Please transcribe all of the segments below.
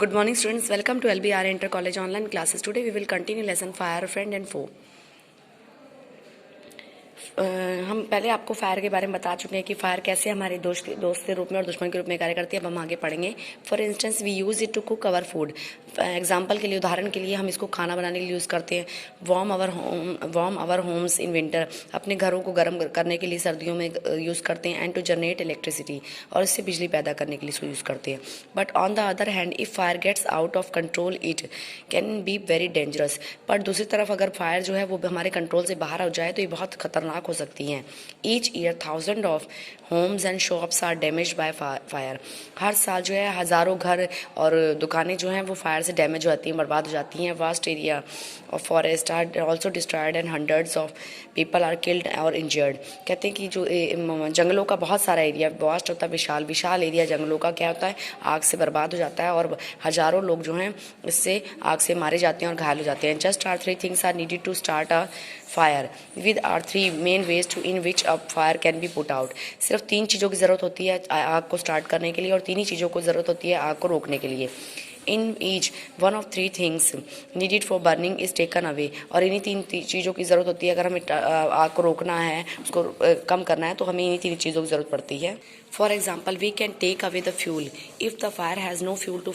Good morning students, welcome to LBR Inter College online classes. Today we will continue lesson fire, friend and foe. हम पहले आपको fire के बारे में बता चुके हैं कि फायर कैसे हमारे दोस्त के रूप में और दुश्मन के रूप में कार्य करती है। अब हम आगे पढ़ेंगे। For instance we use it to cook our food. Example के लिए, उदाहरण के लिए हम इसको खाना बनाने के लिए यूज़ करते हैं। Warm our homes in winter, अपने घरों को गर्म करने के लिए सर्दियों में यूज़ करते हैं। एंड टू जनरेट इलेक्ट्रिसिटी, और इससे बिजली पैदा करने के लिए इसको यूज़ करते हैं। But on the other hand if fire gets out of control it can be very dangerous. पर दूसरी तरफ अगर फायर जो है वो हमारे कंट्रोल से बाहर हो जाए तो ये बहुत खतरनाक हो सकती हैं। Each year thousand of homes and shops are damaged by fire. हर साल जो है हज़ारों घर और दुकानें जो हैं वो फायर से डैमेज हो जाती हैं, बर्बाद हो जाती हैं। Vast area of forest are also destroyed and hundreds of people are killed और इंजर्ड। कहते हैं कि जो जंगलों का बहुत सारा एरिया, वास्ट होता है विशाल एरिया जंगलों का, क्या होता है, आग से बर्बाद हो जाता है और हज़ारों लोग जो हैं इससे आग से मारे जाते हैं और घायल हो जाते हैं। Just are three things are needed to start a fire with are three main ways to in which a fire can be put out. सिर्फ 3 चीज़ों की ज़रूरत होती है आग को स्टार्ट करने के लिए, और 3 ही चीज़ों को ज़रूरत होती है आग को रोकने के लिए। In each one of 3 things needed for burning is taken away. और इन्हीं 3 चीज़ों की ज़रूरत होती है। अगर हमें आग को रोकना है, उसको कम करना है, तो हमें इन्हीं 3 चीज़ों की ज़रूरत पड़ती है। For example, we can take away the fuel. If the fire has no fuel to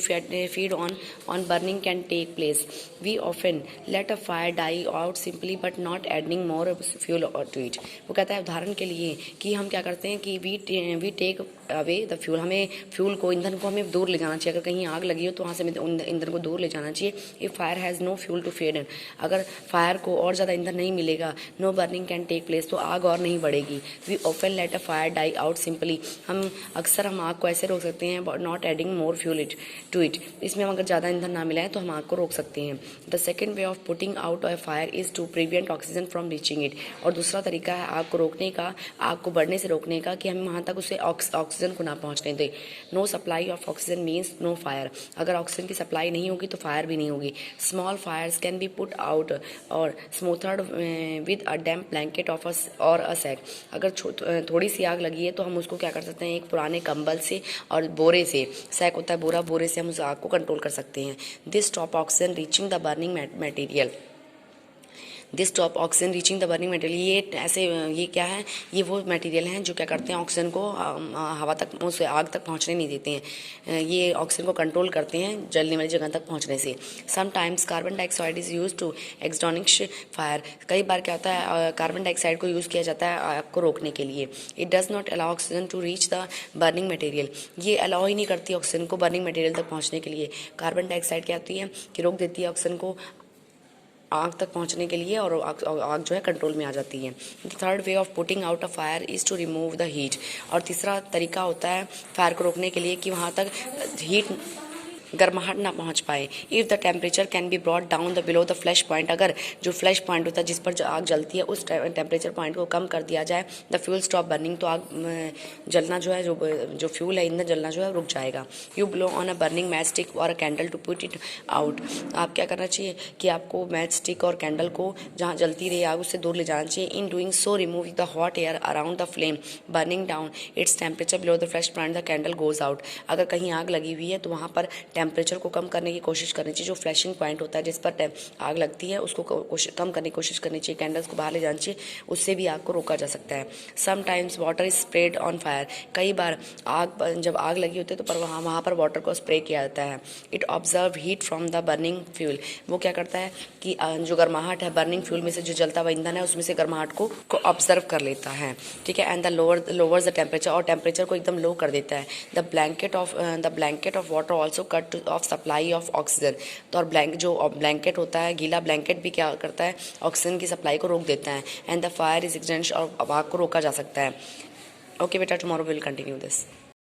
feed on burning can take place. We often let a fire die out simply but not adding more fuel to it. वो कहता है उदाहरण के लिए कि हम क्या करते हैं कि we take away the fuel. हमें फ्यूल को, ईंधन को हमें दूर ले जाना चाहिए। अगर कहीं आग लगी हो तो वहाँ से ईंधन को दूर ले जाना चाहिए। If fire has no fuel to feed, अगर फायर को और ज़्यादा ईंधन नहीं मिलेगा, no burning can take place, तो आग और नहीं बढ़ेगी। We often let a fire die out simply. हम आग को ऐसे रोक सकते हैं, not adding more fuel to it. इसमें हम अगर ज़्यादा ईंधन ना मिला है तो हम आग को रोक सकते हैं। The second way of putting out a fire is to prevent oxygen from reaching it. और दूसरा तरीका है आग को रोकने का, आग को बढ़ने से रोकने का, कि हम वहाँ तक उसे ऑक्सीजन को ना पहुँचने दें। No supply of oxygen means no fire. अगर ऑक्सीजन की सप्लाई नहीं होगी तो फायर भी नहीं होगी। Small fires can be put out और smothered with a damp blanket of और अ सैक। अगर थोड़ी सी आग लगी है तो हम उसको क्या कर सकते हैं, एक पुराने कंबल से और बोरे से, सैक होता है बोरा, बोरे से हम उस आग को कंट्रोल कर सकते हैं। This stop oxygen reaching the burning material. This stop oxygen reaching the burning material, ये क्या है, ये वो मटेरियल हैं जो क्या करते हैं, ऑक्सीजन को हवा तक, उस आग तक पहुंचने नहीं देते हैं। ये ऑक्सीजन को कंट्रोल करते हैं जलने वाली जगह तक पहुंचने से। Sometimes carbon dioxide is use to extinguish fire. कई बार क्या होता है, कार्बन डाइऑक्साइड को यूज़ किया जाता है आग को रोकने के लिए। It does not allow oxygen to reach the burning material. ये अलाउ ही नहीं करती ऑक्सीजन को बर्निंग मटेरियल तक पहुँचने के लिए। कार्बन डाइऑक्साइड क्या होती है कि रोक देती है ऑक्सीजन को आग तक पहुंचने के लिए, और आग जो है कंट्रोल में आ जाती है। The third way of putting out a fire is to remove the heat. और तीसरा तरीका होता है फायर को रोकने के लिए कि वहाँ तक हीट, गर्माहट ना पहुंच पाए। If the temperature can be brought down the below the flash point, अगर जो फ्लैश पॉइंट होता है जिस पर जो आग जलती है उस टेम्परेचर पॉइंट को कम कर दिया जाए, द फ्यूल स्टॉप बर्निंग, तो आग जलना जो है, जो फ्यूल है, ईंधन जलना जो है रुक जाएगा। You blow on a burning match stick और a candle to put it out. आप क्या करना चाहिए कि आपको मैच स्टिक और कैंडल को जहाँ जलती रही आग उससे दूर ले जाना चाहिए। In doing so remove the hot air around the flame burning down its temperature below the flash point the candle goes out. अगर कहीं आग लगी हुई है तो वहाँ पर टेम्परेचर को कम करने की कोशिश करनी चाहिए। जो फ्लैशिंग पॉइंट होता है जिस पर आग लगती है उसको कम करने की कोशिश करनी चाहिए, कैंडल्स को बाहर ले जाना चाहिए, उससे भी आग को रोका जा सकता है। Sometimes water is spread on fire. कई बार जब आग लगी होती है तो पर वहाँ पर वाटर को स्प्रे किया जाता है। It observe heat from the burning fuel. वो क्या करता है कि जो गर्माहट है बर्निंग फ्यूल में से, जो जलता हुआ ईंधन है उसमें से गर्माहट को ऑब्जर्व कर लेता है, ठीक है। And the lowers the temperature, और टेम्परेचर को एकदम लो कर देता है। The blanket of water also cut off supply of oxygen. तो और ब्लैंकेट होता है, गीला ब्लैंकेट भी क्या करता है, ऑक्सीजन की सप्लाई को रोक देता है। And the fire is extinguished, और आग को रोका जा सकता है। ओके बेटा, टुमारो विल कंटिन्यू दिस।